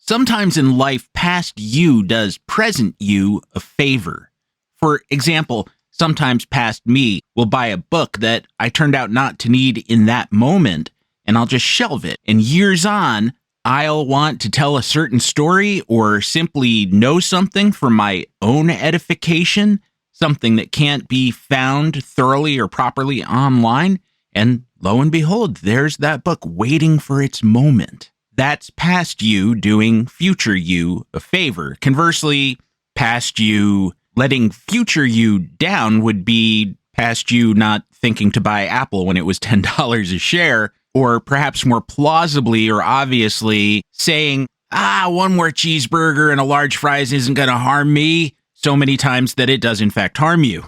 Sometimes in life, past you does present you a favor. For example, sometimes past me will buy a book that I turned out not to need in that moment, and I'll just shelve it. And years on, I'll want to tell a certain story or simply know something for my own edification, something that can't be found thoroughly or properly online. And lo and behold, there's that book waiting for its moment. That's past you doing future you a favor. Conversely, past you letting future you down would be past you not thinking to buy Apple when it was $10 a share, or perhaps more plausibly or obviously saying, one more cheeseburger and a large fries isn't going to harm me, so many times that it does in fact harm you.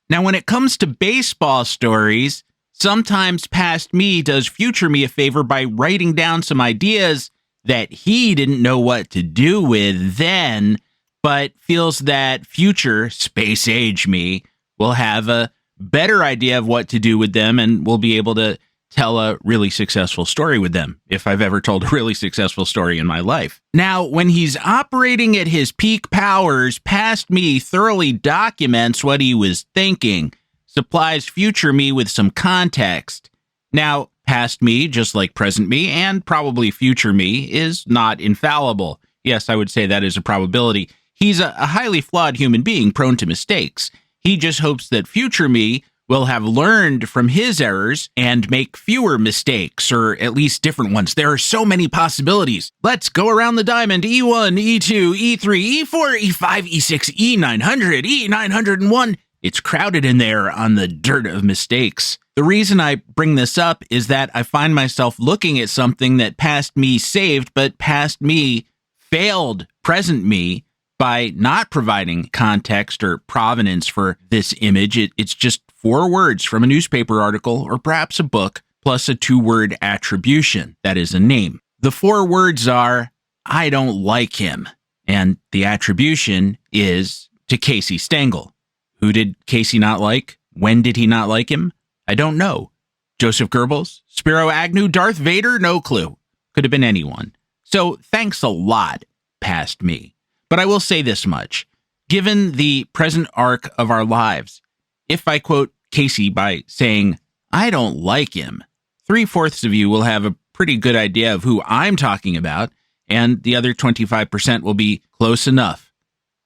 Now, when it comes to baseball stories, sometimes past me does future me a favor by writing down some ideas that he didn't know what to do with then, but feels that future space age me will have a better idea of what to do with them and will be able to tell a really successful story with them, if I've ever told a really successful story in my life. Now, when he's operating at his peak powers, past me thoroughly documents what he was thinking, supplies future me with some context. Now, past me, just like present me, and probably future me, is not infallible. Yes, I would say that is a probability. He's a highly flawed human being prone to mistakes. He just hopes that future me will have learned from his errors and make fewer mistakes, or at least different ones. There are so many possibilities. Let's go around the diamond. E1, E2, E3, E4, E5, E6, E900, E901. It's crowded in there on the dirt of mistakes. The reason I bring this up is that I find myself looking at something that past me saved, but past me failed present me by not providing context or provenance for this image. It's just 4 words from a newspaper article or perhaps a book, plus a 2-word attribution, that is a name. The 4 words are, I don't like him. And the attribution is to Casey Stengel. Who did Casey not like? When did he not like him? I don't know. Joseph Goebbels? Spiro Agnew? Darth Vader? No clue. Could have been anyone. So thanks a lot, past me. But I will say this much. Given the present arc of our lives, if I quote Casey by saying, I don't like him, 3/4 of you will have a pretty good idea of who I'm talking about, and the other 25% will be close enough.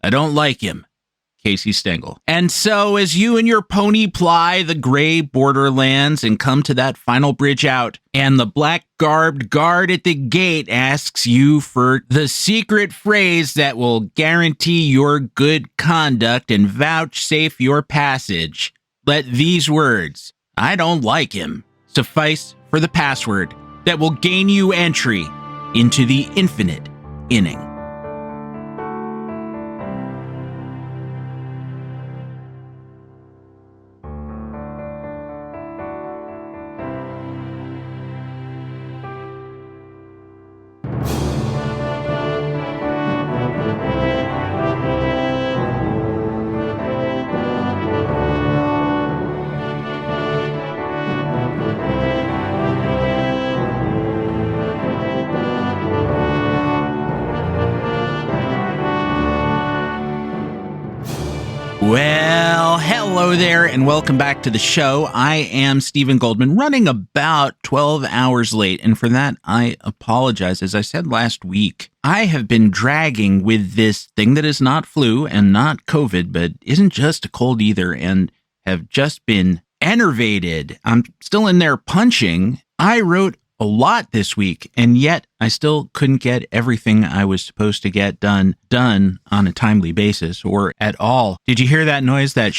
I don't like him. Casey Stengel. And so as you and your pony ply the gray borderlands and come to that final bridge out, and the black-garbed guard at the gate asks you for the secret phrase that will guarantee your good conduct and vouchsafe your passage, let these words, I don't like him, suffice for the password that will gain you entry into the infinite inning. Well, hello there, and welcome back to the show. I am Stephen Goldman, running about 12 hours late, and for that, I apologize. As I said last week, I have been dragging with this thing that is not flu and not COVID, but isn't just a cold either, and have just been enervated. I'm still in there punching. I wrote a lot this week, and yet I still couldn't get everything I was supposed to get done on a timely basis or at all. Did you hear that noise? That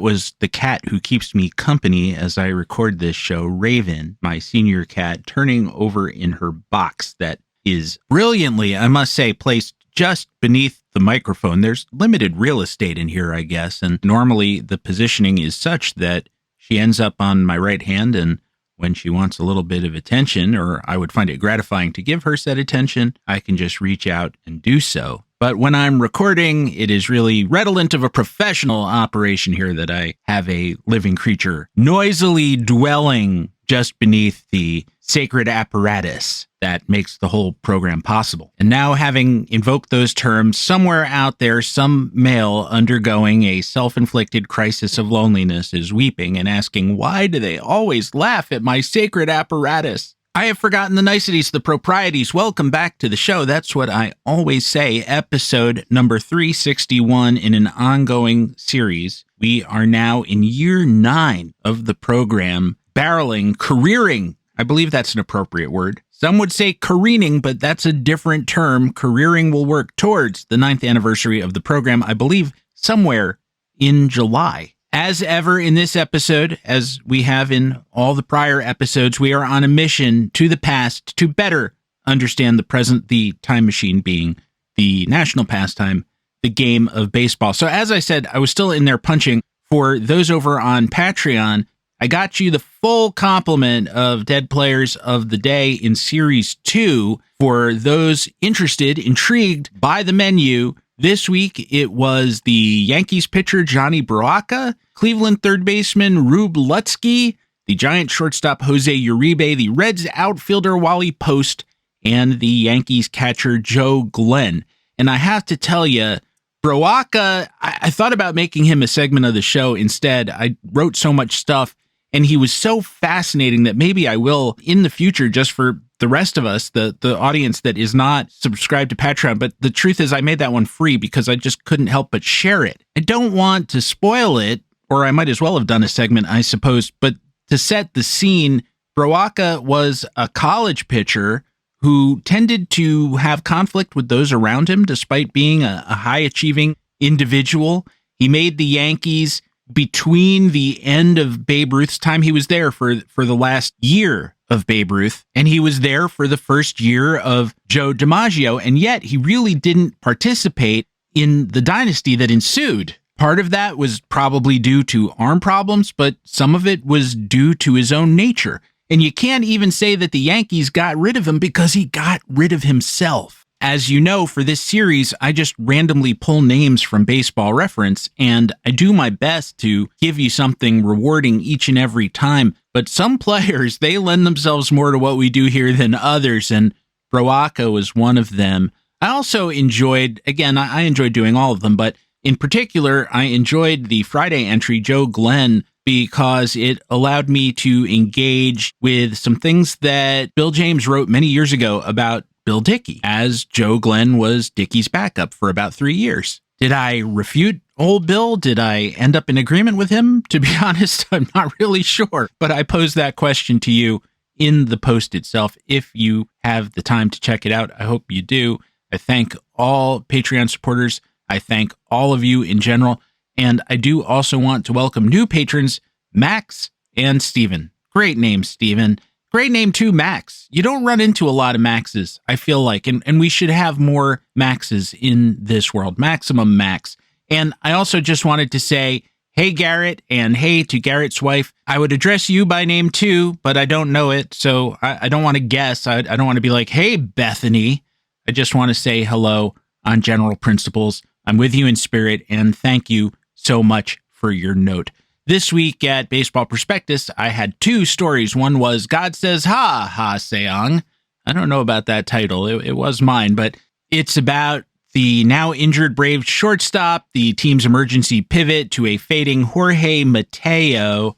was the cat who keeps me company as I record this show, Raven, my senior cat, turning over in her box that is brilliantly, I must say, placed just beneath the microphone. There's limited real estate in here, I guess, and normally the positioning is such that she ends up on my right hand, and when she wants a little bit of attention, or I would find it gratifying to give her said attention, I can just reach out and do so. But when I'm recording, it is really redolent of a professional operation here that I have a living creature noisily dwelling just beneath the sacred apparatus that makes the whole program possible. And now, having invoked those terms, somewhere out there, some male undergoing a self-inflicted crisis of loneliness is weeping and asking, why do they always laugh at my sacred apparatus? I have forgotten the niceties, the proprieties. Welcome back to the show. That's what I always say. Episode number 361 in an ongoing series. We are now in year 9 of the program, barreling, careering. I believe that's an appropriate word. Some would say careening, but that's a different term. Careering will work towards the 9th anniversary of the program, I believe somewhere in July. As ever in this episode, as we have in all the prior episodes, we are on a mission to the past to better understand the present, the time machine being the national pastime, the game of baseball. So as I said, I was still in there punching. For those over on Patreon, I got you the full complement of Dead Players of the Day in Series 2. For those interested, intrigued by the menu, this week it was the Yankees pitcher Johnny Broaca, Cleveland third baseman Rube Lutzke, the Giant shortstop Jose Uribe, the Reds outfielder Wally Post, and the Yankees catcher Joe Glenn. And I have to tell you, Broaca, I thought about making him a segment of the show instead. I wrote so much stuff, and he was so fascinating that maybe I will in the future, just for the rest of us, the audience that is not subscribed to Patreon. But the truth is I made that one free because I just couldn't help but share it. I don't want to spoil it, or I might as well have done a segment, I suppose. But to set the scene, Broaca was a college pitcher who tended to have conflict with those around him, despite being a high-achieving individual. He made the Yankees between the end of Babe Ruth's time. He was there for the last year of Babe Ruth, and he was there for the first year of Joe DiMaggio, and yet he really didn't participate in the dynasty that ensued. Part of that was probably due to arm problems, but some of it was due to his own nature. And you can't even say that the Yankees got rid of him because he got rid of himself. As you know, for this series, I just randomly pull names from Baseball Reference, and I do my best to give you something rewarding each and every time. But some players, they lend themselves more to what we do here than others, and Broaca was one of them. I also enjoyed, again, I enjoyed doing all of them, but in particular, I enjoyed the Friday entry, Joe Glenn, because it allowed me to engage with some things that Bill James wrote many years ago about Bill Dickey, as Joe Glenn was Dickey's backup for about 3 years. Did I refute old Bill? Did I end up in agreement with him? To be honest, I'm not really sure, but I posed that question to you in the post itself. If you have the time to check it out, I hope you do. I thank all Patreon supporters. I thank all of you in general. And I do also want to welcome new patrons, Max and Steven. Great name, Steven. Great name too, Max. You don't run into a lot of Maxes, I feel like, and we should have more Maxes in this world. Maximum Max. And I also just wanted to say, hey, Garrett, and hey to Garrett's wife. I would address you by name too, but I don't know it, so I don't want to guess. I don't want to be like, hey, Bethany. I just want to say hello on general principles. I'm with you in spirit, and thank you so much for your note. This week at Baseball Prospectus, I had 2 stories. One was God Says Ha Ha Seong. I don't know about that title. It was mine, but it's about the now injured Braves shortstop, the team's emergency pivot to a fading Jorge Mateo,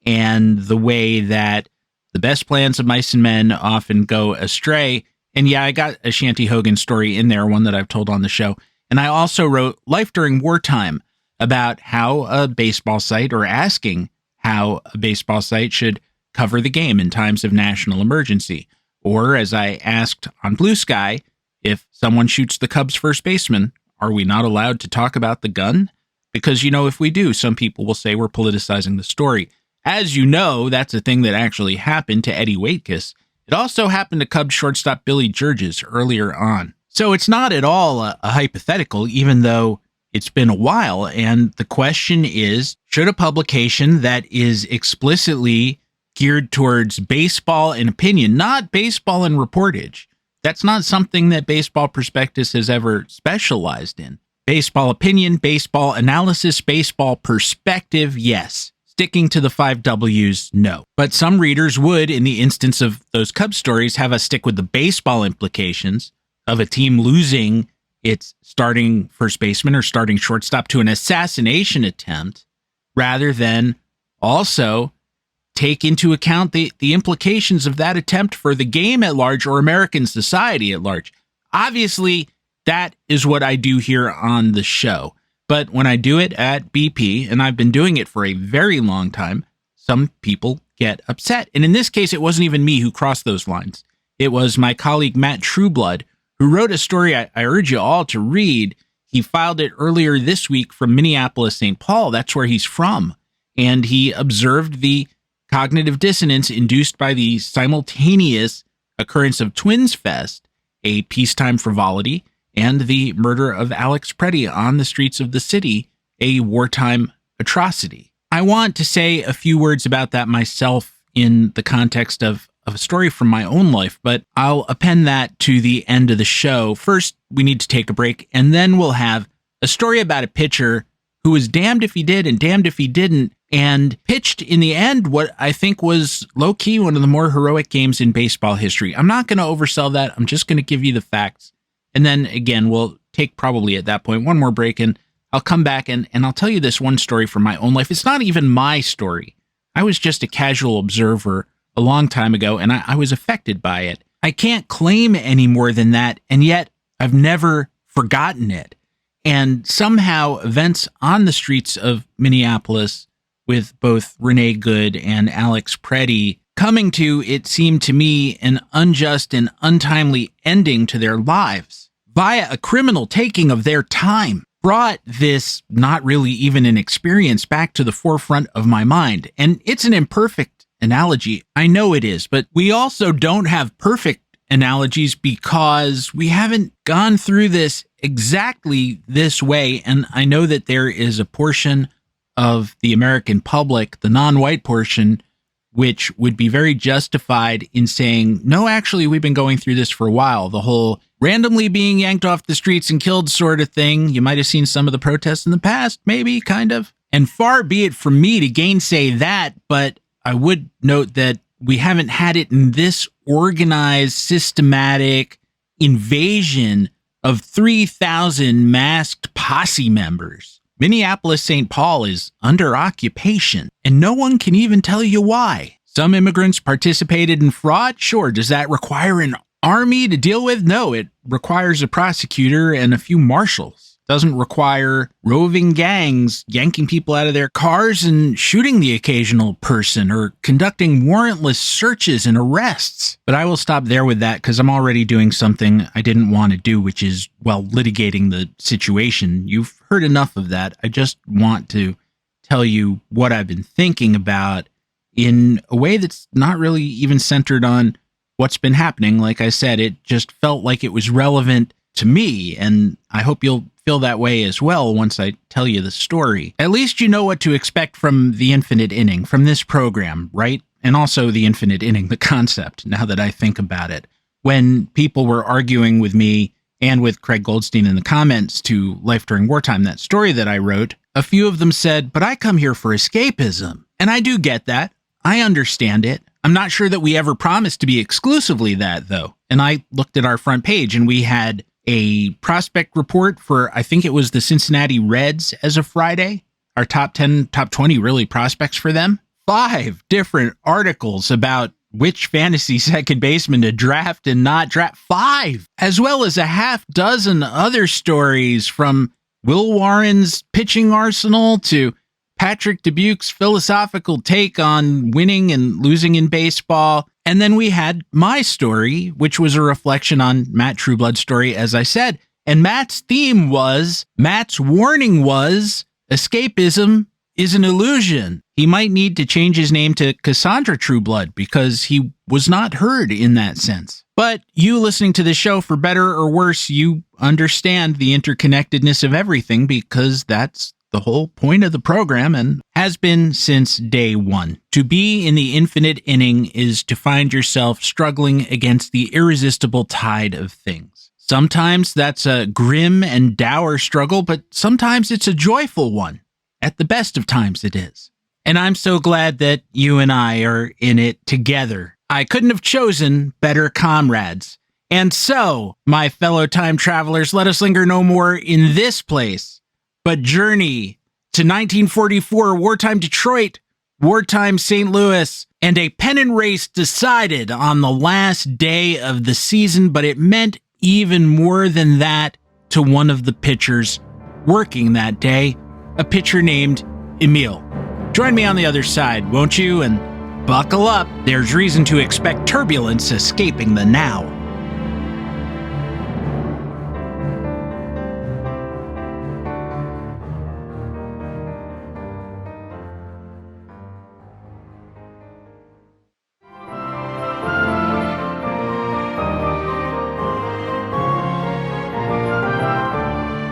and the way that the best plans of mice and men often go astray. And yeah, I got a Shanty Hogan story in there, one that I've told on the show. And I also wrote Life During Wartime, about how a baseball site, or asking how a baseball site should cover the game in times of national emergency. Or, as I asked on Blue Sky, if someone shoots the Cubs first baseman, are we not allowed to talk about the gun? Because, you know, if we do, some people will say we're politicizing the story. As you know, that's a thing that actually happened to Eddie Waitkus. It also happened to Cubs shortstop Billy Georges earlier on. So it's not at all a hypothetical, even though it's been a while, and the question is, should a publication that is explicitly geared towards baseball and opinion, not baseball and reportage, that's not something that Baseball Prospectus has ever specialized in. Baseball opinion, baseball analysis, baseball perspective, yes. Sticking to the 5 W's, no. But some readers would, in the instance of those Cubs stories, have us stick with the baseball implications of a team losing its starting first baseman or starting shortstop to an assassination attempt, rather than also take into account the implications of that attempt for the game at large or American society at large. Obviously, that is what I do here on the show. But when I do it at BP, and I've been doing it for a very long time, some people get upset. And in this case, it wasn't even me who crossed those lines. It was my colleague, Matt Trueblood, who wrote a story I urge you all to read. He filed it earlier this week from Minneapolis, St. Paul. That's where he's from. And he observed the cognitive dissonance induced by the simultaneous occurrence of Twins Fest, a peacetime frivolity, and the murder of Alex Preddy on the streets of the city, a wartime atrocity. I want to say a few words about that myself in the context of a story from my own life, but I'll append that to the end of the show. First, we need to take a break, and then we'll have a story about a pitcher who was damned if he did and damned if he didn't, and pitched in the end what I think was low-key one of the more heroic games in baseball history. I'm not going to oversell that. I'm just going to give you the facts. And then, again, we'll take probably at that point one more break, and I'll come back and I'll tell you this one story from my own life. It's not even my story. I was just a casual observer a long time ago, and I was affected by it. I can't claim any more than that, and yet I've never forgotten it. And somehow events on the streets of Minneapolis with both Renee Good and Alex Preddy coming to, it seemed to me, an unjust and untimely ending to their lives via a criminal taking of their time, brought this not really even an experience back to the forefront of my mind. And it's an imperfect analogy. I know it is, but we also don't have perfect analogies because we haven't gone through this exactly this way. And I know that there is a portion of the American public, the non-white portion, which would be very justified in saying, no, actually, we've been going through this for a while. The whole randomly being yanked off the streets and killed sort of thing. You might have seen some of the protests in the past, maybe, kind of. And far be it from me to gainsay that, but I would note that we haven't had it in this organized, systematic invasion of 3,000 masked posse members. Minneapolis, St. Paul is under occupation, and no one can even tell you why. Some immigrants participated in fraud. Sure, does that require an army to deal with? No, it requires a prosecutor and a few marshals. Doesn't require roving gangs yanking people out of their cars and shooting the occasional person or conducting warrantless searches and arrests. But I will stop there with that because I'm already doing something I didn't want to do, which is, well, litigating the situation. You've heard enough of that. I just want to tell you what I've been thinking about in a way that's not really even centered on what's been happening. Like I said, it just felt like it was relevant to me, and I hope you'll feel that way as well once I tell you the story. At least you know what to expect from the infinite inning, from this program, right? And also the infinite inning, the concept, now that I think about it. When people were arguing with me and with Craig Goldstein in the comments to Life During Wartime, that story that I wrote, a few of them said, but I come here for escapism. And I do get that. I understand it. I'm not sure that we ever promised to be exclusively that, though. And I looked at our front page and we had a prospect report for, I think it was the Cincinnati Reds as of Friday, our top 10, top 20 really prospects for them. 5 different articles about which fantasy second baseman to draft and not draft. 5, as well as a half dozen other stories from Will Warren's pitching arsenal to Patrick Dubuque's philosophical take on winning and losing in baseball. And then we had my story, which was a reflection on Matt Trueblood's story, as I said. And Matt's warning was, escapism is an illusion. He might need to change his name to Cassandra Trueblood because he was not heard in that sense. But you listening to this show, for better or worse, you understand the interconnectedness of everything because that's the whole point of the program and has been since day one. To be in the infinite inning is to find yourself struggling against the irresistible tide of things. Sometimes that's a grim and dour struggle, but sometimes it's a joyful one. At the best of times it is. And I'm so glad that you and I are in it together. I couldn't have chosen better comrades. And so, my fellow time travelers, let us linger no more in this place, but journey to 1944, wartime Detroit, wartime St. Louis, and a pennant race decided on the last day of the season, but it meant even more than that to one of the pitchers working that day, a pitcher named Emil. Join me on the other side, won't you? And buckle up. There's reason to expect turbulence escaping the now.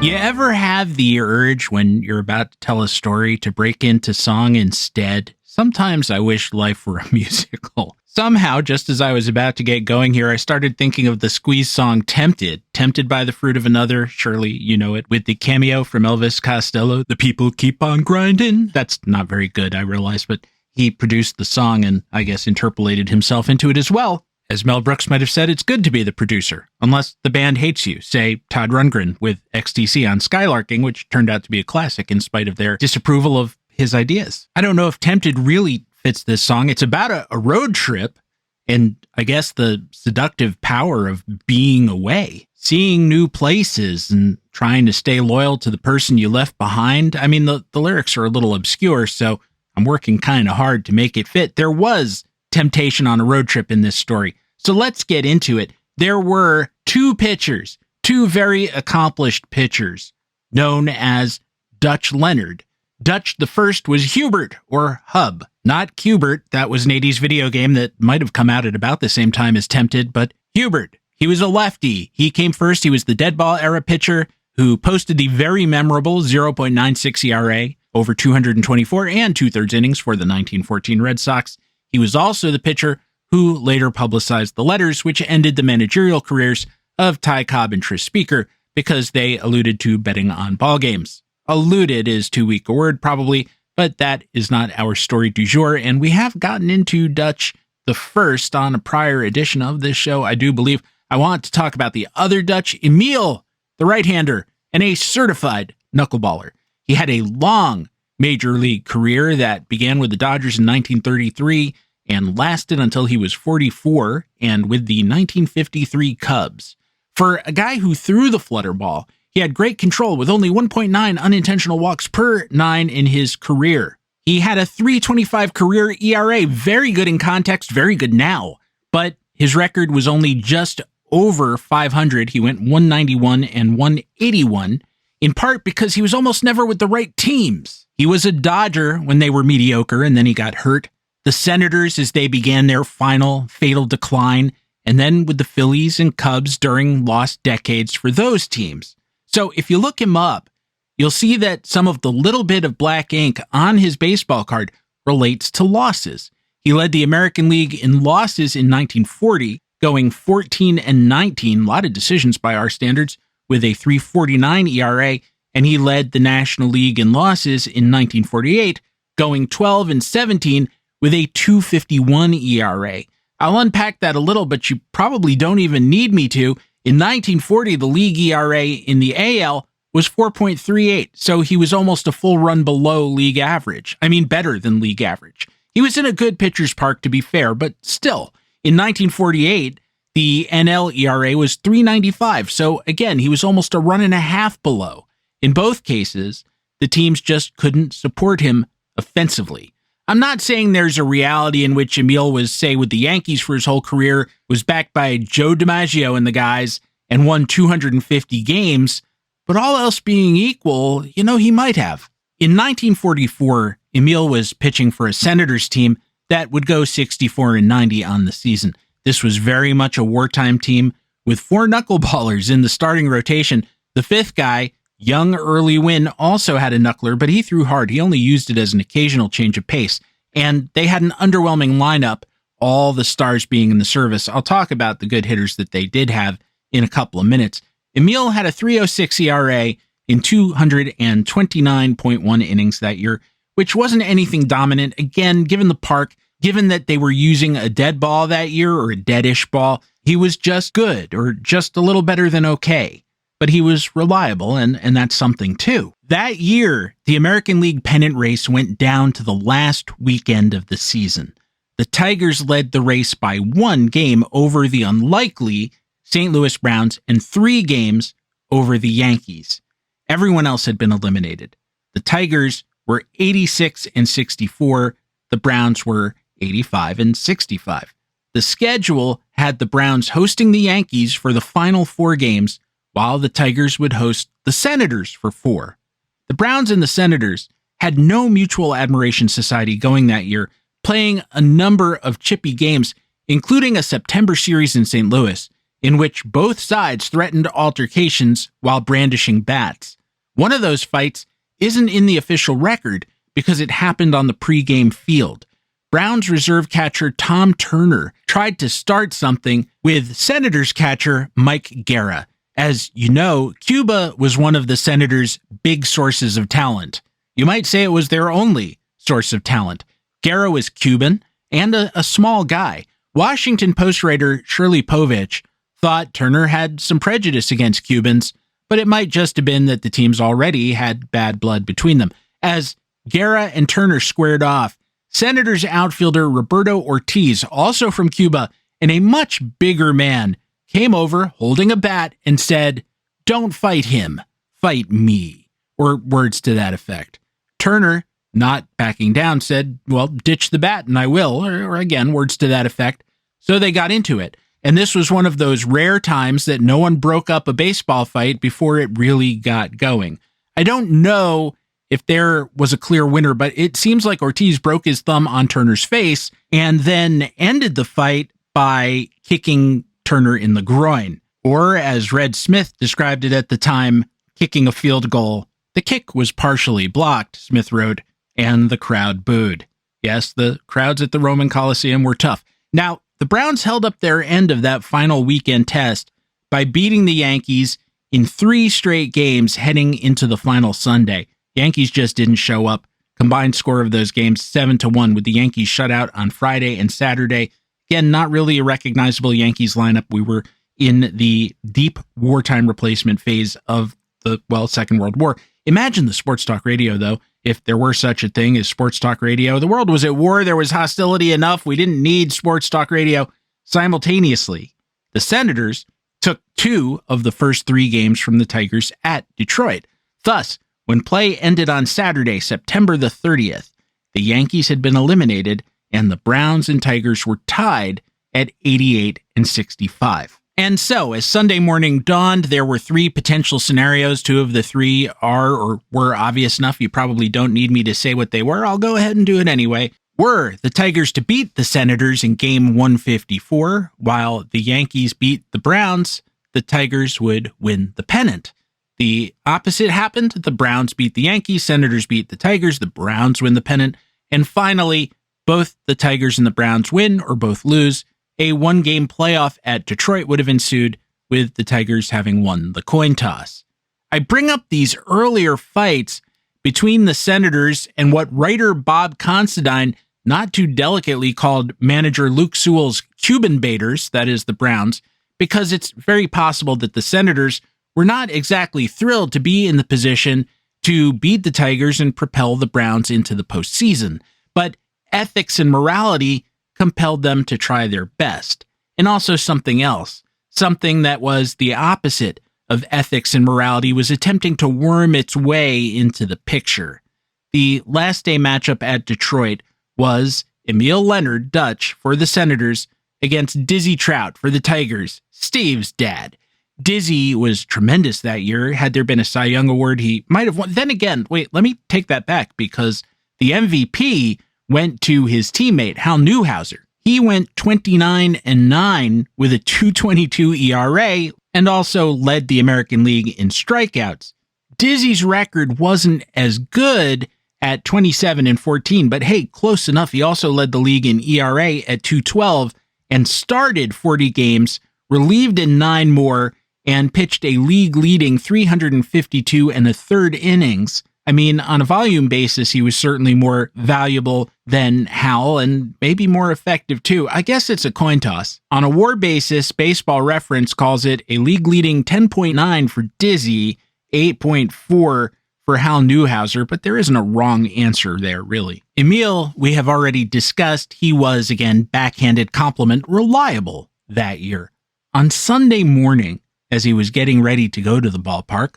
You ever have the urge when you're about to tell a story to break into song instead? Sometimes I wish life were a musical. Somehow, just as I was about to get going here, I started thinking of the Squeeze song Tempted. Tempted by the Fruit of Another. Surely you know it. With the cameo from Elvis Costello. The people keep on grinding. That's not very good, I realize, but he produced the song and I guess interpolated himself into it as well. As Mel Brooks might have said, it's good to be the producer, unless the band hates you, say Todd Rundgren with XTC on Skylarking, which turned out to be a classic in spite of their disapproval of his ideas. I don't know if Tempted really fits this song. It's about a road trip and I guess the seductive power of being away, seeing new places and trying to stay loyal to the person you left behind. I mean, the lyrics are a little obscure, so I'm working kind of hard to make it fit. There was temptation on a road trip in this story. So let's get into it. There were two pitchers, two very accomplished pitchers, known as Dutch Leonard. Dutch the first was Hubert, or Hub, not Cubert. That was an 80s video game that might have come out at about the same time as Tempted, but Hubert. He was a lefty. He came first. He was the dead ball era pitcher who posted the very memorable 0.96 ERA over 224 and two-thirds innings for the 1914 Red Sox. He was also the pitcher who later publicized the letters which ended the managerial careers of Ty Cobb and Tris Speaker because they alluded to betting on ball games. Alluded is too weak a word, probably, but that is not our story du jour, and we have gotten into Dutch the first on a prior edition of this show, I do believe. I want to talk about the other Dutch, Emil, the right-hander, and a certified knuckleballer. He had a long major league career that began with the Dodgers in 1933 and lasted until he was 44 and with the 1953 Cubs. For a guy who threw the flutter ball, he had great control with only 1.9 unintentional walks per 9 in his career. He had a 3.25 career ERA, very good in context, very good now, but his record was only just over 500. He went 191 and 181, in part because he was almost never with the right teams. He was a Dodger when they were mediocre, and then he got hurt. The Senators as they began their final fatal decline, and then with the Phillies and Cubs during lost decades for those teams. So if you look him up, you'll see that some of the little bit of black ink on his baseball card relates to losses. He led the American League in losses in 1940, going 14 and 19, a lot of decisions by our standards, with a 3.49 ERA, and he led the National League in losses in 1948, going 12 and 17 with a 2.51 ERA. I'll unpack that a little, but you probably don't even need me to. In 1940, the league ERA in the AL was 4.38, so he was almost a full run below league average. I mean, better than league average. He was in a good pitcher's park, to be fair, but still, in 1948, the NL ERA was 3.95, so again, he was almost a run and a half below. In both cases, the teams just couldn't support him offensively. I'm not saying there's a reality in which Emil was, say, with the Yankees for his whole career, was backed by Joe DiMaggio and the guys, and won 250 games, but all else being equal, he might have. In 1944, Emil was pitching for a Senators team that would go 64 and 90 on the season. This was very much a wartime team with 4 knuckleballers in the starting rotation. The fifth guy, young Early Wynn, also had a knuckler, but he threw hard. He only used it as an occasional change of pace. And they had an underwhelming lineup, all the stars being in the service. I'll talk about the good hitters that they did have in a couple of minutes. Emil had a 3.06 ERA in 229.1 innings that year, which wasn't anything dominant. Again, given the park, given that they were using a dead ball that year or a deadish ball, he was just good or just a little better than okay. But he was reliable, and that's something too. That year, the American League pennant race went down to the last weekend of the season. The Tigers led the race by 1 game over the unlikely St. Louis Browns and 3 games over the Yankees. Everyone else had been eliminated. The Tigers were 86-64. The Browns were 85-65. The schedule had the Browns hosting the Yankees for the final 4 games, while the Tigers would host the Senators for 4. The Browns and the Senators had no mutual admiration society going that year, playing a number of chippy games, including a September series in St. Louis, in which both sides threatened altercations while brandishing bats. One of those fights isn't in the official record because it happened on the pregame field. Browns reserve catcher Tom Turner tried to start something with Senators catcher Mike Guerra. As you know, Cuba was one of the Senators' big sources of talent. You might say it was their only source of talent. Guerra was Cuban and a small guy. Washington Post writer Shirley Povich thought Turner had some prejudice against Cubans, but it might just have been that the teams already had bad blood between them. As Guerra and Turner squared off, Senators outfielder Roberto Ortiz, also from Cuba, and a much bigger man, came over holding a bat and said, "Don't fight him, fight me," or words to that effect. Turner, not backing down, said, "Well, ditch the bat and I will," or again, words to that effect. So they got into it. And this was one of those rare times that no one broke up a baseball fight before it really got going. I don't know if there was a clear winner, but it seems like Ortiz broke his thumb on Turner's face and then ended the fight by kicking Turner in the groin. Or, as Red Smith described it at the time, kicking a field goal. The kick was partially blocked, Smith wrote, and the crowd booed. Yes, the crowds at the Roman Coliseum were tough. Now, the Browns held up their end of that final weekend test by beating the Yankees in 3 straight games heading into the final Sunday. Yankees just didn't show up. Combined score of those games, 7-1, with the Yankees shut out on Friday and Saturday. Again, not really a recognizable Yankees lineup. We were in the deep wartime replacement phase of the, Second World War. Imagine the sports talk radio, though, if there were such a thing as sports talk radio. The world was at war. There was hostility enough. We didn't need sports talk radio simultaneously. The Senators took 2 of the first 3 games from the Tigers at Detroit. Thus, when play ended on Saturday, September the 30th, the Yankees had been eliminated and the Browns and Tigers were tied at 88-65. And so, as Sunday morning dawned, there were 3 potential scenarios. 2 of the 3 are or were obvious enough. You probably don't need me to say what they were. I'll go ahead and do it anyway. Were the Tigers to beat the Senators in game 154, while the Yankees beat the Browns, the Tigers would win the pennant. The opposite happened. The Browns beat the Yankees, Senators beat the Tigers, the Browns win the pennant. And finally, both the Tigers and the Browns win or both lose. A 1-game playoff at Detroit would have ensued, with the Tigers having won the coin toss. I bring up these earlier fights between the Senators and what writer Bob Considine not too delicately called manager Luke Sewell's Cuban baiters, that is the Browns, because it's very possible that the Senators were not exactly thrilled to be in the position to beat the Tigers and propel the Browns into the postseason. But ethics and morality compelled them to try their best. And also something else, something that was the opposite of ethics and morality, was attempting to worm its way into the picture. The last day matchup at Detroit was Emil Leonard, Dutch, for the Senators against Dizzy Trout for the Tigers, Steve's dad. Dizzy was tremendous that year. Had there been a Cy Young Award, he might have won. Then again, wait, let me take that back, because the MVP went to his teammate, Hal Newhouser. He went 29-9 with a 2.22 ERA and also led the American League in strikeouts. Dizzy's record wasn't as good at 27-14, but hey, close enough. He also led the league in ERA at 2.12 and started 40 games, relieved in 9 more, and pitched a league-leading 352 and a third innings I mean, on a volume basis, he was certainly more valuable than Howell and maybe more effective too. I guess it's a coin toss. On a WAR basis, Baseball Reference calls it a league-leading 10.9 for Dizzy, 8.4 for Hal Newhouser, but there isn't a wrong answer there, really. Emil, we have already discussed, he was, again, backhanded compliment, reliable that year. On Sunday morning, as he was getting ready to go to the ballpark,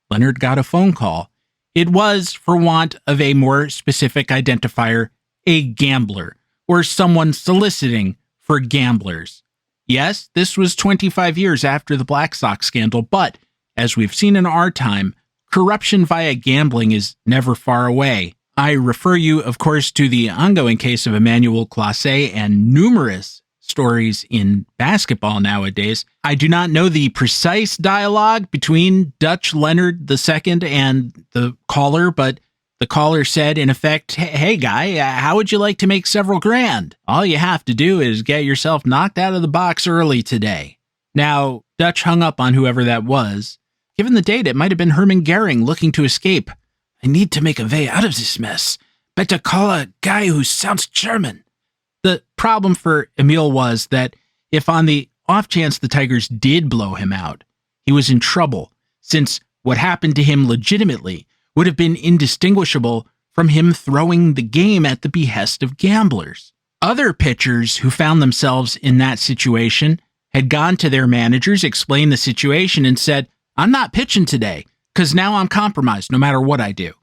Leonard got a phone call. It was, for want of a more specific identifier, a gambler, or someone soliciting for gamblers. Yes, this was 25 years after the Black Sox scandal, but, as we've seen in our time, corruption via gambling is never far away. I refer you, of course, to the ongoing case of Emmanuel Clase and numerous stories in basketball nowadays. I do not know the precise dialogue between Dutch Leonard II and the caller, but the caller said, in effect, hey guy, how would you like to make several grand? All you have to do is get yourself knocked out of the box early today. Now, Dutch hung up on whoever that was. Given the date, it might have been Hermann Goering looking to escape. I need to make a way out of this mess. Better call a guy who sounds German. The problem for Emil was that if on the off chance the Tigers did blow him out, he was in trouble, since what happened to him legitimately would have been indistinguishable from him throwing the game at the behest of gamblers. Other pitchers who found themselves in that situation had gone to their managers, explained the situation, and said, I'm not pitching today, because now I'm compromised no matter what I do.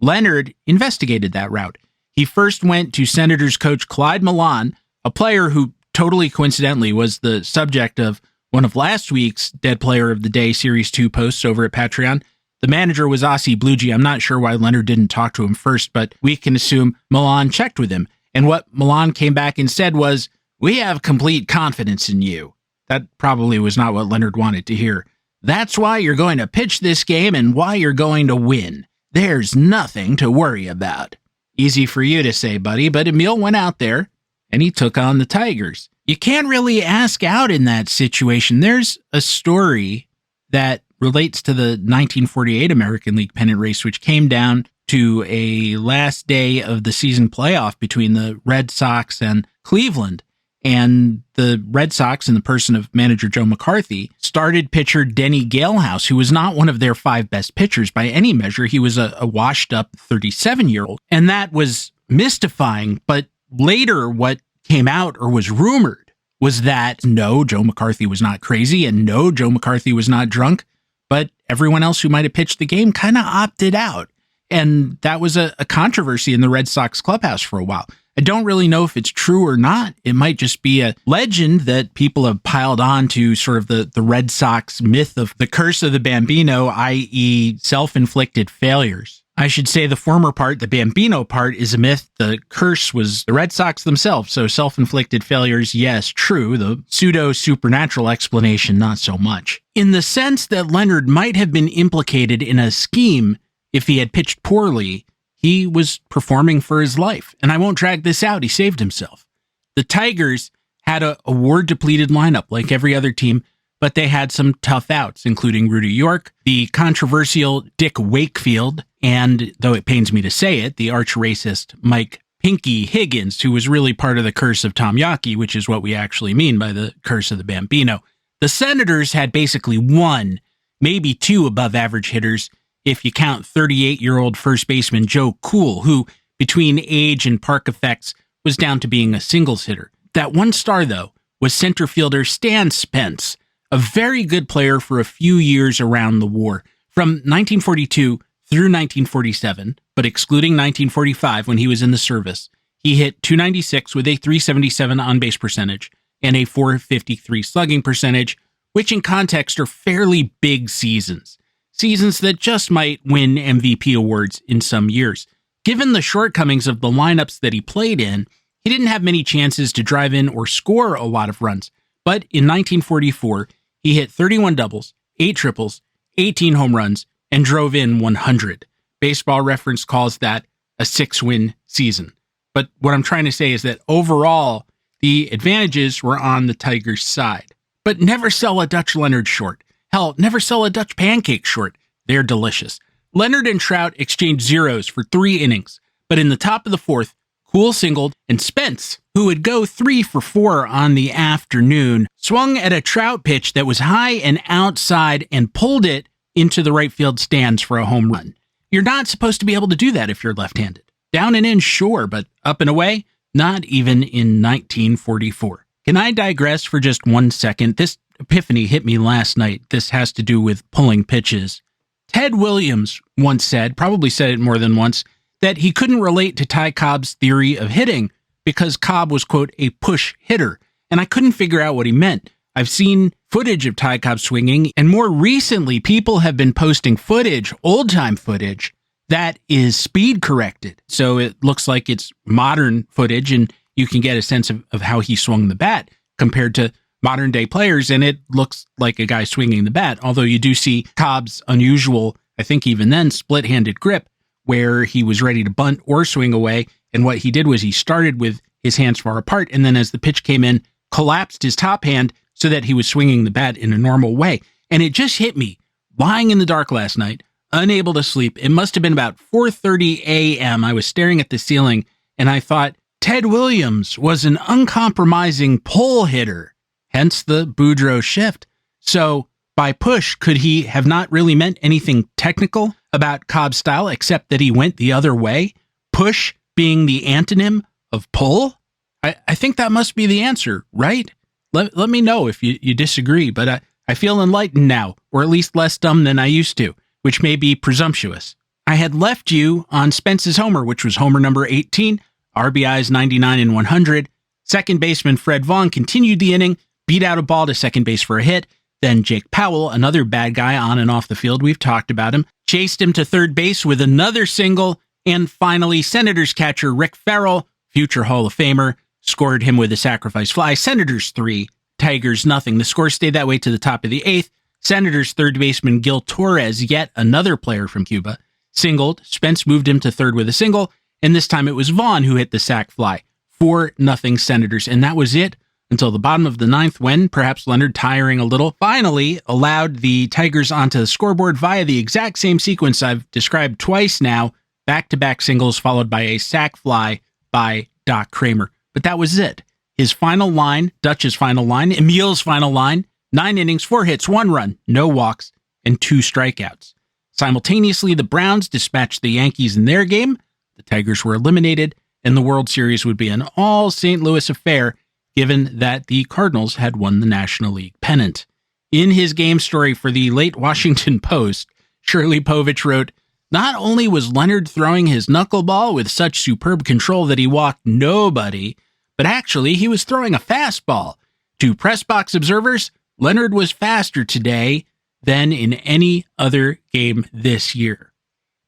Leonard investigated that route. He first went to Senators coach Clyde Milan, a player who totally coincidentally was the subject of one of last week's Dead Player of the Day Series 2 posts over at Patreon. The manager was Ossie Bluegee. I'm not sure why Leonard didn't talk to him first, but we can assume Milan checked with him. And what Milan came back and said was, we have complete confidence in you. That probably was not what Leonard wanted to hear. That's why you're going to pitch this game and why you're going to win. There's nothing to worry about. Easy for you to say, buddy, but Emil went out there and he took on the Tigers. You can't really ask out in that situation. There's a story that relates to the 1948 American League pennant race, which came down to a last day of the season playoff between the Red Sox and Cleveland. And the Red Sox, in the person of manager Joe McCarthy, started pitcher Denny Galehouse, who was not one of their 5 best pitchers by any measure. He was a washed-up 37-year-old. And that was mystifying. But later, what came out or was rumored was that, no, Joe McCarthy was not crazy, and no, Joe McCarthy was not drunk. But everyone else who might have pitched the game kind of opted out. And that was a controversy in the Red Sox clubhouse for a while. I don't really know if it's true or not. It might just be a legend that people have piled on to sort of the Red Sox myth of the curse of the Bambino, i.e. self-inflicted failures. I should say the former part, the Bambino part, is a myth. The curse was the Red Sox themselves. So self-inflicted failures, yes, true. The pseudo-supernatural explanation, not so much. In the sense that Leonard might have been implicated in a scheme if he had pitched poorly, he was performing for his life. And I won't drag this out. He saved himself. The Tigers had a war-depleted lineup like every other team, but they had some tough outs, including Rudy York, the controversial Dick Wakefield, and, though it pains me to say it, the arch-racist Mike Pinky Higgins, who was really part of the curse of Tom Yaki, which is what we actually mean by the curse of the Bambino. The Senators had basically 1, maybe 2 above-average hitters, if you count 38-year-old first baseman Joe Cool, who, between age and park effects, was down to being a singles hitter. That one star, though, was center fielder Stan Spence, a very good player for a few years around the war. From 1942 through 1947, but excluding 1945 when he was in the service, he hit .296 with a .377 on-base percentage and a .453 slugging percentage, which in context are fairly big seasons. Seasons that just might win MVP awards in some years. Given the shortcomings of the lineups that he played in, he didn't have many chances to drive in or score a lot of runs. But in 1944, he hit 31 doubles, 8 triples, 18 home runs, and drove in 100. Baseball Reference calls that a 6-win season. But what I'm trying to say is that overall, the advantages were on the Tigers' side. But never sell a Dutch Leonard short. Hell, never sell a Dutch pancake short. They're delicious. Leonard and Trout exchanged zeros for 3 innings, but in the top of the 4th, Cool singled, and Spence, who would go 3 for 4 on the afternoon, swung at a Trout pitch that was high and outside and pulled it into the right field stands for a home run. You're not supposed to be able to do that if you're left-handed. Down and in, sure, but up and away, not even in 1944. Can I digress for just 1 second? This epiphany hit me last night. This has to do with pulling pitches. Ted Williams once said, probably said it more than once, that he couldn't relate to Ty Cobb's theory of hitting because Cobb was, quote, a push hitter. And I couldn't figure out what he meant. I've seen footage of Ty Cobb swinging, and more recently, people have been posting footage, old-time footage, that is speed corrected. So it looks like it's modern footage, and you can get a sense of how he swung the bat compared to modern day players, and it looks like a guy swinging the bat, although you do see Cobb's unusual, I think even then, split-handed grip, where he was ready to bunt or swing away, and what he did was he started with his hands far apart, and then as the pitch came in, collapsed his top hand so that he was swinging the bat in a normal way. And it just hit me, lying in the dark last night, unable to sleep. It must have been about 4:30 a.m. I was staring at the ceiling, and I thought, Ted Williams was an uncompromising pull hitter, hence the Boudreaux shift. So by push, could he have not really meant anything technical about Cobb's style except that he went the other way? Push being the antonym of pull? I think that must be the answer, right? Let me know if you disagree, but I feel enlightened now, or at least less dumb than I used to, which may be presumptuous. I had left you on Spence's homer, which was homer number 18, RBIs 99 and 100. Second baseman Fred Vaughn continued the inning, beat out a ball to second base for a hit. Then Jake Powell, another bad guy on and off the field, we've talked about him, chased him to third base with another single. And finally, Senators catcher Rick Farrell, future Hall of Famer, scored him with a sacrifice fly. Senators 3, Tigers nothing. The score stayed that way to the top of the 8th. Senators third baseman Gil Torres, yet another player from Cuba, singled. Spence moved him to third with a single, and this time it was Vaughn who hit the sac fly. 4-0 Senators, and that was it until the bottom of the 9th when, perhaps Leonard tiring a little, finally allowed the Tigers onto the scoreboard via the exact same sequence I've described twice now, back-to-back singles followed by a sac fly by Doc Kramer. But that was it. His final line, Dutch's final line, Emil's final line, 9 innings, 4 hits, 1 run, no walks, and 2 strikeouts. Simultaneously, the Browns dispatched the Yankees in their game, the Tigers were eliminated, and the World Series would be an all St. Louis affair, given that the Cardinals had won the National League pennant. In his game story for the late Washington Post, Shirley Povich wrote, "Not only was Leonard throwing his knuckleball with such superb control that he walked nobody, but actually he was throwing a fastball. To press box observers, Leonard was faster today than in any other game this year."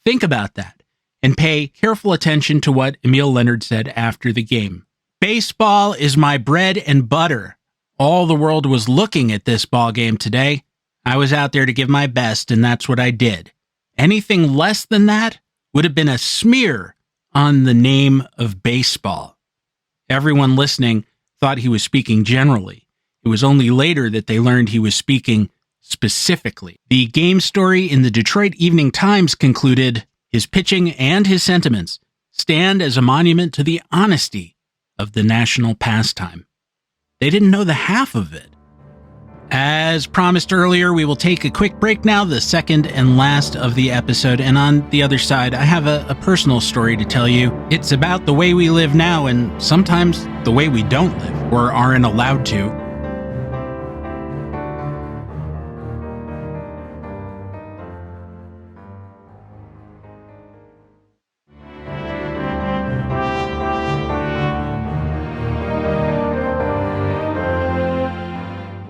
Think about that and pay careful attention to what Emil Leonard said after the game. "Baseball is my bread and butter. All the world was looking at this ball game today. I was out there to give my best, and that's what I did. Anything less than that would have been a smear on the name of baseball." Everyone listening thought he was speaking generally. It was only later that they learned he was speaking specifically. The game story in the Detroit Evening Times concluded, "His pitching and his sentiments stand as a monument to the honesty of the national pastime." They didn't know the half of it. As promised earlier, we will take a quick break now, the second and last of the episode. And on the other side, I have a personal story to tell you. It's about the way we live now and sometimes the way we don't live or aren't allowed to.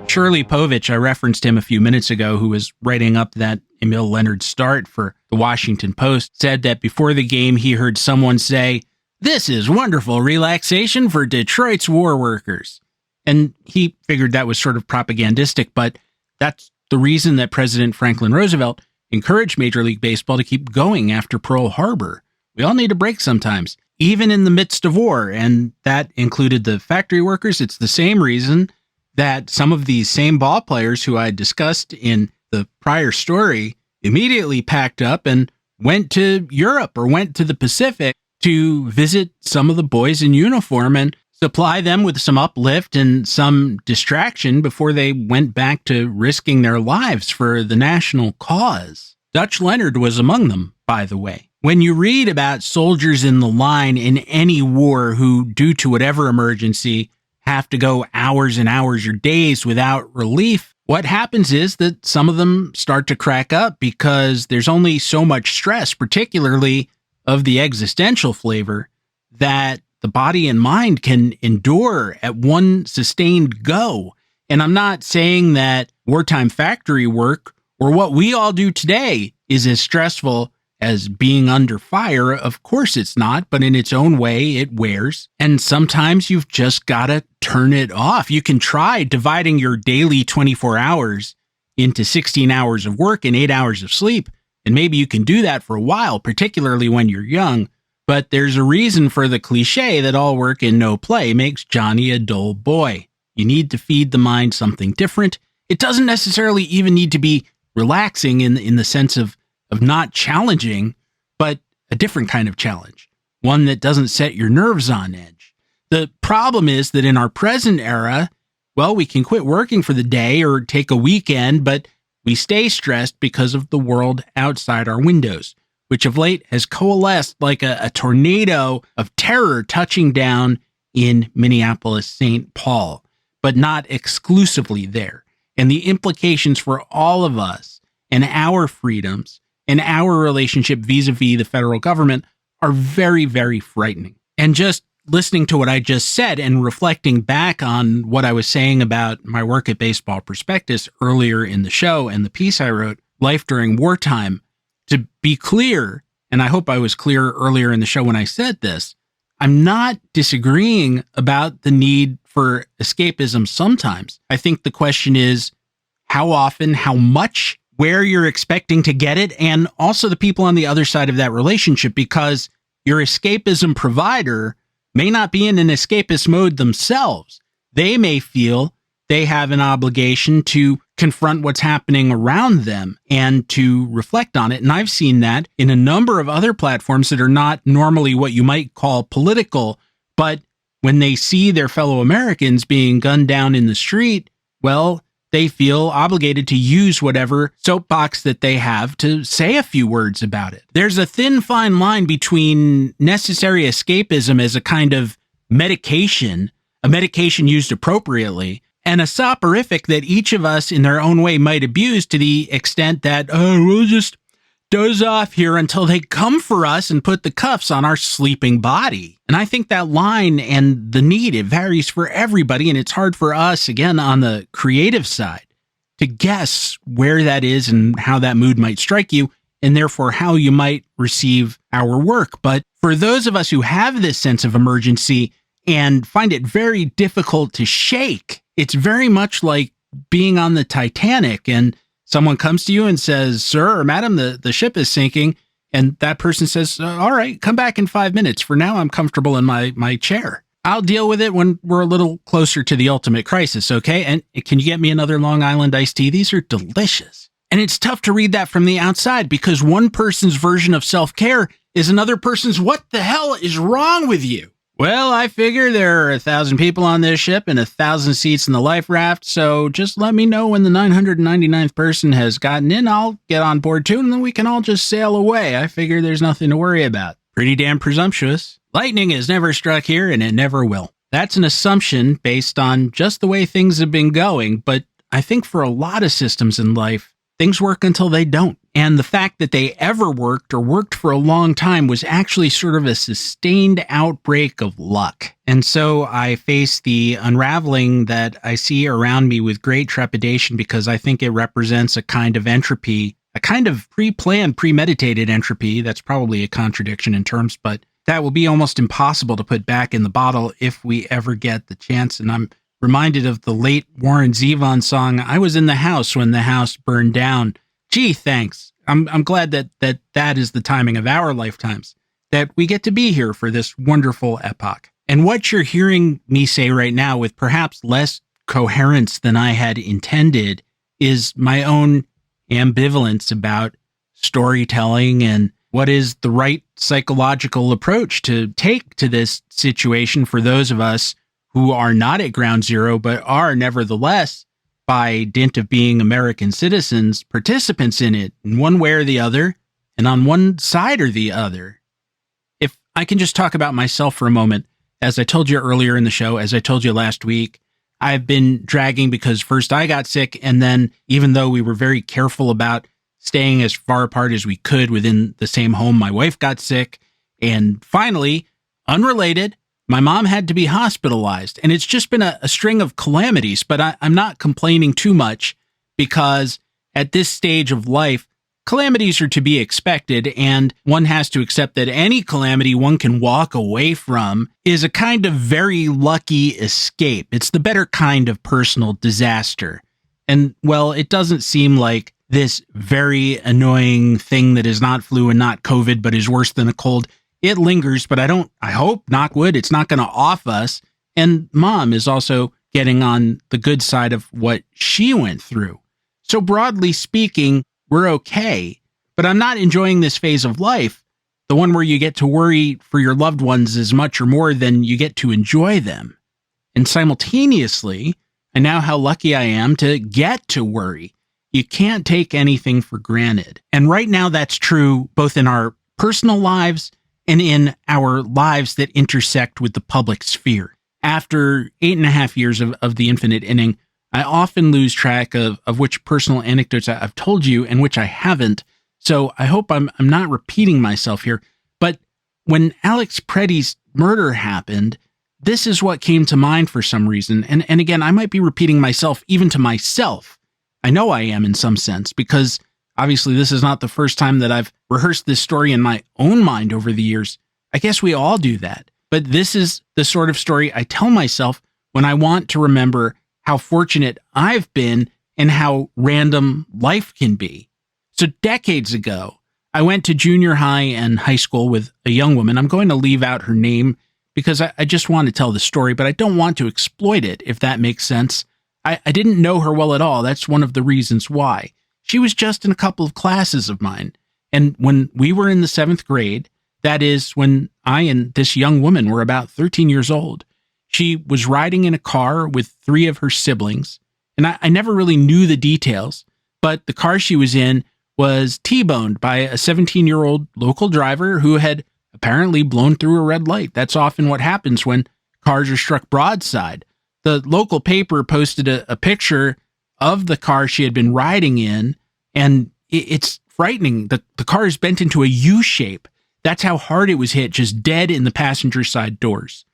Shirley Povich, I referenced him a few minutes ago, who was writing up that Emil Leonard start for the Washington Post, said that before the game he heard someone say, "This is wonderful relaxation for Detroit's war workers." And he figured that was sort of propagandistic, but that's the reason that President Franklin Roosevelt encouraged Major League Baseball to keep going after Pearl Harbor. We all need a break sometimes, even in the midst of war, and that included the factory workers. It's the same reason that some of these same ball players who I discussed in the prior story immediately packed up and went to Europe or went to the Pacific to visit some of the boys in uniform and supply them with some uplift and some distraction before they went back to risking their lives for the national cause. Dutch Leonard was among them, by the way. When you read about soldiers in the line in any war who, due to whatever emergency, have to go hours and hours or days without relief, what happens is that some of them start to crack up because there's only so much stress, particularly of the existential flavor, that the body and mind can endure at one sustained go. And I'm not saying that wartime factory work or what we all do today is as stressful as being under fire. Of course it's not, but in its own way, it wears. And sometimes you've just got to turn it off. You can try dividing your daily 24 hours into 16 hours of work and 8 hours of sleep. And maybe you can do that for a while, particularly when you're young. But there's a reason for the cliche that all work and no play makes Johnny a dull boy. You need to feed the mind something different. It doesn't necessarily even need to be relaxing in the sense of not challenging, but a different kind of challenge, one that doesn't set your nerves on edge. The problem is that in our present era, well, we can quit working for the day or take a weekend, but we stay stressed because of the world outside our windows, which of late has coalesced like a tornado of terror touching down in Minneapolis, St. Paul, but not exclusively there. And the implications for all of us and our freedoms and our relationship vis-a-vis the federal government are very, very frightening. And just listening to what I just said and reflecting back on what I was saying about my work at Baseball Prospectus earlier in the show and the piece I wrote, Life During Wartime, to be clear, and I hope I was clear earlier in the show when I said this, I'm not disagreeing about the need for escapism sometimes. I think the question is how often, how much, where you're expecting to get it, and also the people on the other side of that relationship, because your escapism provider may not be in an escapist mode themselves. They may feel they have an obligation to confront what's happening around them and to reflect on it. And I've seen that in a number of other platforms that are not normally what you might call political, but when they see their fellow Americans being gunned down in the street, well, they feel obligated to use whatever soapbox that they have to say a few words about it. There's a thin, fine line between necessary escapism as a kind of medication, a medication used appropriately, and a soporific that each of us in their own way might abuse to the extent that, we'll just doze off here until they come for us and put the cuffs on our sleeping body. And I think that line and the need, it varies for everybody, and it's hard for us, again, on the creative side, to guess where that is and how that mood might strike you, and therefore how you might receive our work. But for those of us who have this sense of emergency and find it very difficult to shake, it's very much like being on the Titanic and someone comes to you and says, sir or madam, the ship is sinking. And that person says, all right, come back in 5 minutes. For now, I'm comfortable in my chair. I'll deal with it when we're a little closer to the ultimate crisis, okay? And can you get me another Long Island iced tea? These are delicious. And it's tough to read that from the outside because one person's version of self-care is another person's, what the hell is wrong with you? Well, I figure there are 1,000 people on this ship and 1,000 seats in the life raft, so just let me know when the 999th person has gotten in. I'll get on board too, and then we can all just sail away. I figure there's nothing to worry about. Pretty damn presumptuous. Lightning has never struck here, and it never will. That's an assumption based on just the way things have been going, but I think for a lot of systems in life, things work until they don't. And the fact that they ever worked or worked for a long time was actually sort of a sustained outbreak of luck. And so I face the unraveling that I see around me with great trepidation because I think it represents a kind of entropy, a kind of pre-planned, premeditated entropy. That's probably a contradiction in terms, but that will be almost impossible to put back in the bottle if we ever get the chance. And I'm reminded of the late Warren Zevon song, I was in the house when the house burned down. Gee, thanks. I'm glad that is the timing of our lifetimes, that we get to be here for this wonderful epoch. And what you're hearing me say right now with perhaps less coherence than I had intended is my own ambivalence about storytelling and what is the right psychological approach to take to this situation for those of us who are not at ground zero, but are nevertheless, by dint of being American citizens, participants in it in one way or the other, and on one side or the other. If I can just talk about myself for a moment, as I told you earlier in the show, as I told you last week, I've been dragging because first I got sick, and then even though we were very careful about staying as far apart as we could within the same home, my wife got sick, and finally, unrelated, my mom had to be hospitalized. And it's just been a string of calamities, but I'm not complaining too much because at this stage of life, calamities are to be expected, and one has to accept that any calamity one can walk away from is a kind of very lucky escape. It's the better kind of personal disaster. And, well, it doesn't seem like this very annoying thing that is not flu and not COVID, but is worse than a cold. It lingers, but I hope, knock wood, it's not going to off us. And Mom is also getting on the good side of what she went through. So broadly speaking, we're okay, but I'm not enjoying this phase of life, the one where you get to worry for your loved ones as much or more than you get to enjoy them. And simultaneously, I know how lucky I am to get to worry. You can't take anything for granted. And right now that's true both in our personal lives and in our lives that intersect with the public sphere. After 8.5 years of the infinite inning, I often lose track of which personal anecdotes I've told you and which I haven't. So I hope I'm not repeating myself here. But when Alex Preddy's murder happened, this is what came to mind for some reason. And again, I might be repeating myself even to myself. I know I am in some sense, because obviously this is not the first time that I've rehearsed this story in my own mind over the years. I guess we all do that. But this is the sort of story I tell myself when I want to remember how fortunate I've been and how random life can be. So decades ago, I went to junior high and high school with a young woman. I'm going to leave out her name because I just want to tell the story, but I don't want to exploit it, if that makes sense. I didn't know her well at all. That's one of the reasons why. She was just in a couple of classes of mine. And when we were in the 7th grade, that is when I and this young woman were about 13 years old, she was riding in a car with 3 of her siblings. And I never really knew the details, but the car she was in was T-boned by a 17-year-old local driver who had apparently blown through a red light. That's often what happens when cars are struck broadside. The local paper posted a picture of the car she had been riding in, and it's frightening. The car is bent into a U shape. That's how hard it was hit, just dead in the passenger side doors.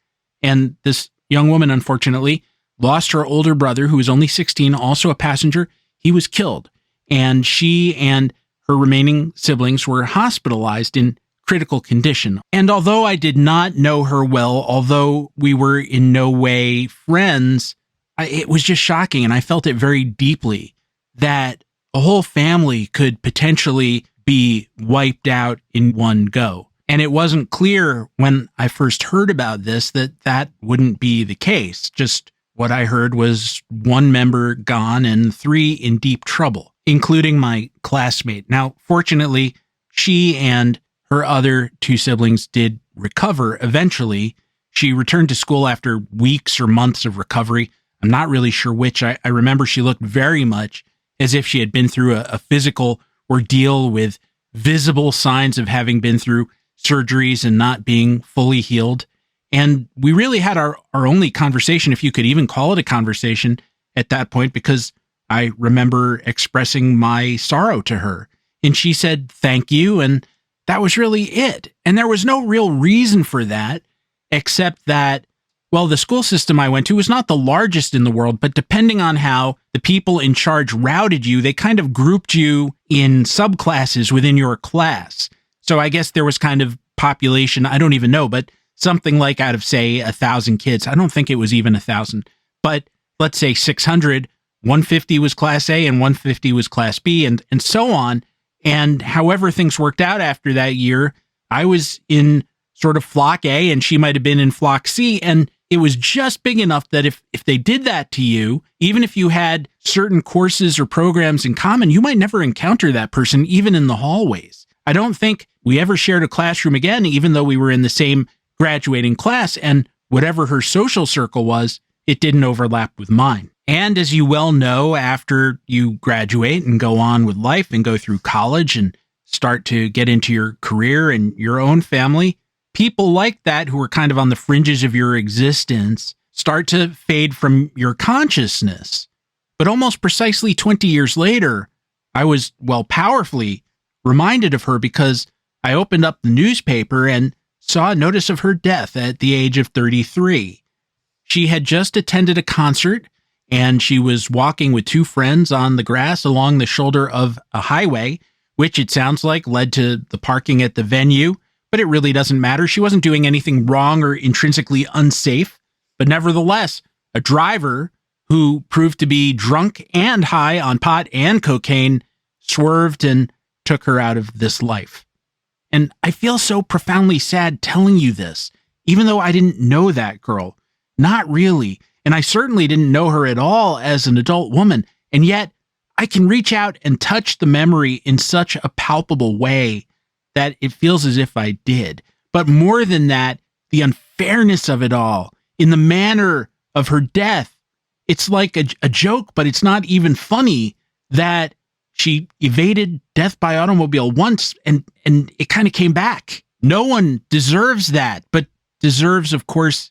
And this young woman, unfortunately, lost her older brother, who was only 16, also a passenger. He was killed. And she and her remaining siblings were hospitalized in critical condition. And although I did not know her well, although we were in no way friends, it was just shocking. And I felt it very deeply that a whole family could potentially be wiped out in one go. And it wasn't clear when I first heard about this that wouldn't be the case. Just what I heard was 1 member gone and 3 in deep trouble, including my classmate. Now, fortunately, she and her other 2 siblings did recover eventually. She returned to school after weeks or months of recovery. I'm not really sure which. I remember she looked very much as if she had been through a physical ordeal with visible signs of having been through surgeries and not being fully healed. And we really had our only conversation, if you could even call it a conversation at that point, because I remember expressing my sorrow to her. And she said, "Thank you." And that was really it. And there was no real reason for that, except that, well, the school system I went to was not the largest in the world, but depending on how the people in charge routed you, they kind of grouped you in subclasses within your class. So I guess there was kind of population, I don't even know, but something like out of, say, 1,000 kids. I don't think it was even 1,000, but let's say 600, 150 was class A and 150 was class B, and so on. And however things worked out after that year, I was in sort of flock A and she might have been in flock C. And it was just big enough that if they did that to you, even if you had certain courses or programs in common, you might never encounter that person, even in the hallways. I don't think we ever shared a classroom again, even though we were in the same graduating class, and whatever her social circle was, it didn't overlap with mine. And as you well know, after you graduate and go on with life and go through college and start to get into your career and your own family, people like that who are kind of on the fringes of your existence start to fade from your consciousness. But almost precisely 20 years later, I was, powerfully reminded of her because I opened up the newspaper and saw a notice of her death at the age of 33. She had just attended a concert, and she was walking with two friends on the grass along the shoulder of a highway, which it sounds like led to the parking at the venue, but it really doesn't matter. She wasn't doing anything wrong or intrinsically unsafe, but nevertheless, a driver who proved to be drunk and high on pot and cocaine swerved and took her out of this life. And I feel so profoundly sad telling you this, even though I didn't know that girl. Not really. And I certainly didn't know her at all as an adult woman. And yet I can reach out and touch the memory in such a palpable way that it feels as if I did. But more than that, the unfairness of it all, in the manner of her death, it's like a joke, but it's not even funny that she evaded death by automobile once and it kind of came back. No one deserves that, but deserves, of course,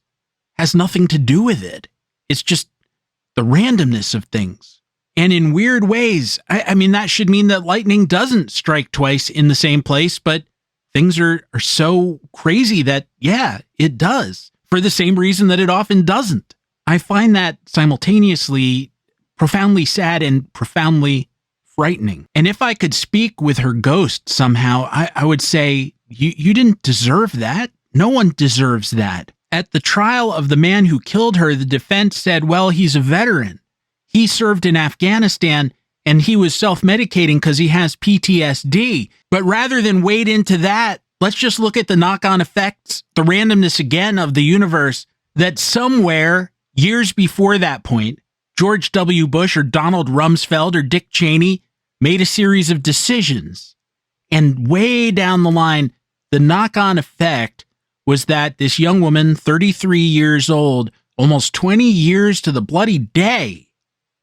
has nothing to do with it. It's just the randomness of things. And in weird ways, I mean, that should mean that lightning doesn't strike twice in the same place, but things are so crazy that, yeah, it does, for the same reason that it often doesn't. I find that simultaneously profoundly sad and profoundly frightening. And if I could speak with her ghost somehow, I would say, you didn't deserve that. No one deserves that. At the trial of the man who killed her, the defense said, well, he's a veteran. He served in Afghanistan and he was self-medicating because he has PTSD. But rather than wade into that, let's just look at the knock-on effects, the randomness again of the universe, that somewhere, years before that point, George W. Bush or Donald Rumsfeld or Dick Cheney made a series of decisions. And way down the line, the knock-on effect was that this young woman, 33 years old, almost 20 years to the bloody day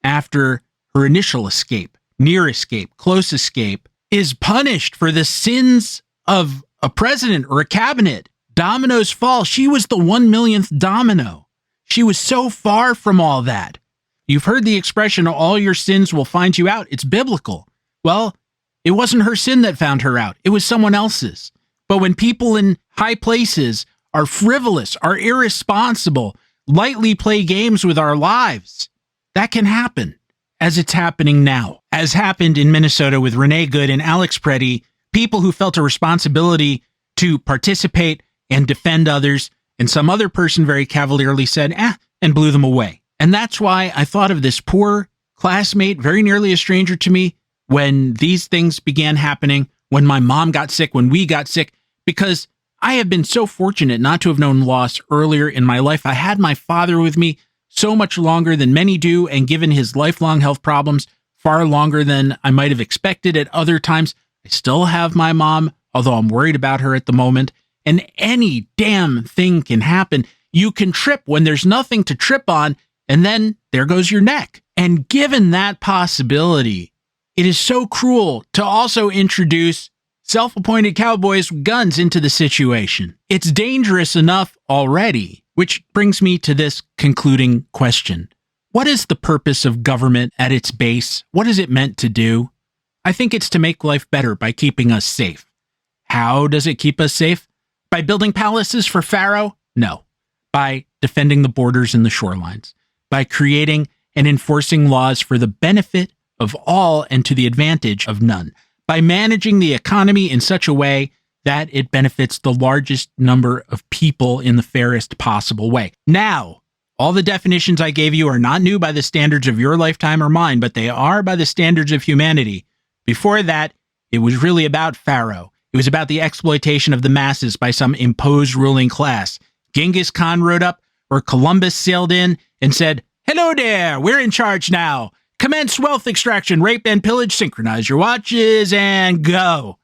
after her initial escape, near escape, close escape, is punished for the sins of a president or a cabinet. Dominoes fall. She was the 1 millionth domino. She was so far from all that. You've heard the expression, all your sins will find you out. It's biblical. Well, it wasn't her sin that found her out. It was someone else's. But when people in high places are frivolous, are irresponsible, lightly play games with our lives, that can happen, as it's happening now. As happened in Minnesota with Renee Good and Alex Preddy, people who felt a responsibility to participate and defend others, and some other person very cavalierly said, and blew them away. And that's why I thought of this poor classmate, very nearly a stranger to me, when these things began happening, when my mom got sick, when we got sick, because I have been so fortunate not to have known loss earlier in my life. I had my father with me so much longer than many do, and given his lifelong health problems, far longer than I might have expected at other times. I still have my mom, although I'm worried about her at the moment, and any damn thing can happen. You can trip when there's nothing to trip on, and then there goes your neck. And given that possibility, it is so cruel to also introduce self-appointed cowboys with guns into the situation. It's dangerous enough already, which brings me to this concluding question. What is the purpose of government at its base? What is it meant to do? I think it's to make life better by keeping us safe. How does it keep us safe? By building palaces for Pharaoh? No. By defending the borders and the shorelines. By creating and enforcing laws for the benefit of all and to the advantage of none. By managing the economy in such a way that it benefits the largest number of people in the fairest possible way. Now, all the definitions I gave you are not new by the standards of your lifetime or mine, but they are by the standards of humanity. Before that, it was really about Pharaoh. It was about the exploitation of the masses by some imposed ruling class. Genghis Khan rode up, or Columbus sailed in and said, "Hello there, we're in charge now. Commence wealth extraction, rape and pillage, synchronize your watches, and go."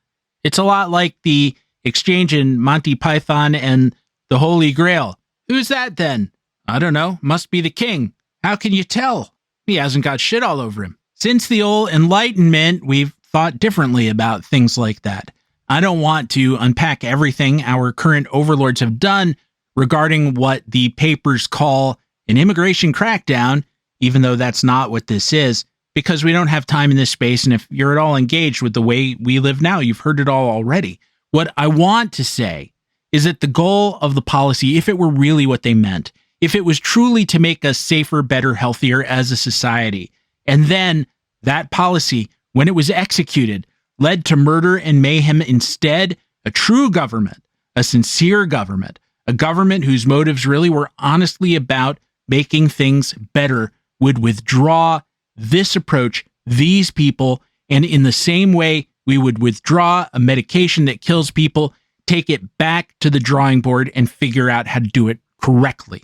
It's a lot like the exchange in Monty Python and the Holy Grail. Who's that then? I don't know. Must be the king. How can you tell? He hasn't got shit all over him. Since the old Enlightenment, we've thought differently about things like that. I don't want to unpack everything our current overlords have done regarding what the papers call an immigration crackdown, even though that's not what this is, because we don't have time in this space. And if you're at all engaged with the way we live now, you've heard it all already. What I want to say is that the goal of the policy, if it were really what they meant, if it was truly to make us safer, better, healthier as a society, and then that policy, when it was executed, led to murder and mayhem instead, a true government, a sincere government, a government whose motives really were honestly about making things better, would withdraw this approach, these people, and in the same way we would withdraw a medication that kills people, take it back to the drawing board and figure out how to do it correctly.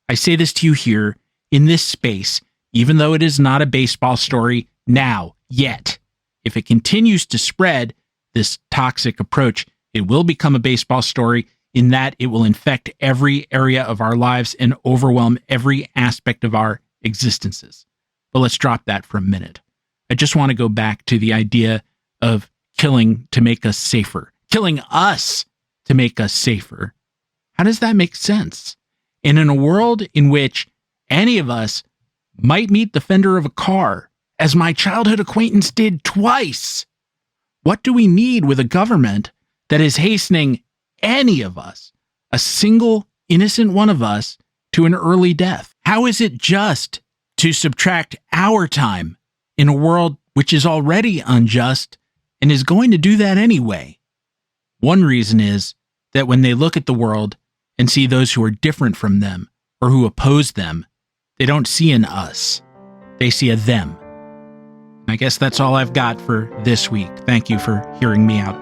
I say this to you here in this space, even though it is not a baseball story now, yet. If it continues to spread, this toxic approach, it will become a baseball story in that it will infect every area of our lives and overwhelm every aspect of our existences. But let's drop that for a minute. I just want to go back to the idea of killing to make us safer, killing us to make us safer. How does that make sense? And in a world in which any of us might meet the fender of a car, as my childhood acquaintance did twice, what do we need with a government that is hastening any of us, a single innocent one of us, to an early death? How is it just to subtract our time in a world which is already unjust and is going to do that anyway? One reason is that when they look at the world and see those who are different from them or who oppose them, they don't see an us. They see a them. I guess that's all I've got for this week. Thank you for hearing me out.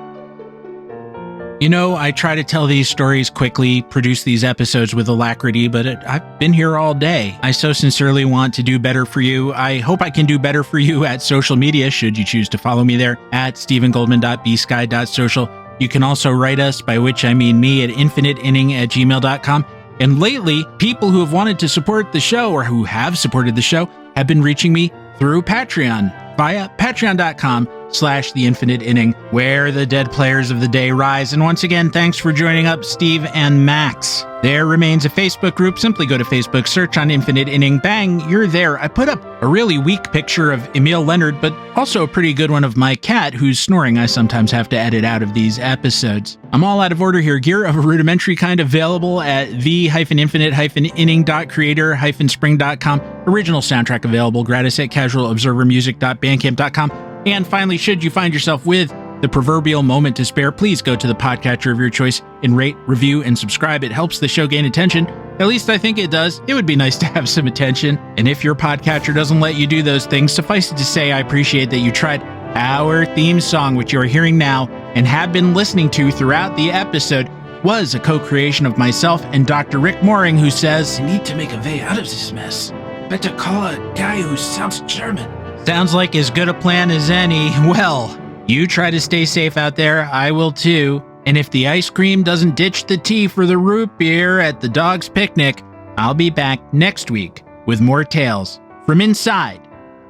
You know, I try to tell these stories quickly, produce these episodes with alacrity, but I've been here all day. I so sincerely want to do better for you. I hope I can do better for you at social media, should you choose to follow me there, at stephengoldman.bsky.social. You can also write us, by which I mean me, at infiniteinning@gmail.com. And lately, people who have wanted to support the show or who have supported the show have been reaching me through Patreon via patreon.com/theinfiniteinning, where the dead players of the day rise. And once again, thanks for joining up, Steve and Max. There remains a Facebook group. Simply go to Facebook, search on Infinite Inning. Bang, you're there. I put up a really weak picture of Emil Leonard, but also a pretty good one of my cat, whose snoring I sometimes have to edit out of these episodes. I'm all out of order here. Gear of a rudimentary kind available at the-infinite-creator-spring.com. Original soundtrack available gratis at casualobservermusic.bandcamp.com. And finally, should you find yourself with the proverbial moment to spare, please go to the podcatcher of your choice and rate, review, and subscribe. It helps the show gain attention. At least I think it does. It would be nice to have some attention. And if your podcatcher doesn't let you do those things, suffice it to say, I appreciate that you tried. Our theme song, which you are hearing now and have been listening to throughout the episode, was a co-creation of myself and Dr. Rick Mooring, who says, "I need to make a way out of this mess. Better call a guy who sounds German." Sounds like as good a plan as any. Well, you try to stay safe out there. I will too. And if the ice cream doesn't ditch the tea for the root beer at the dog's picnic, I'll be back next week with more tales from inside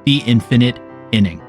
the Infinite Inning.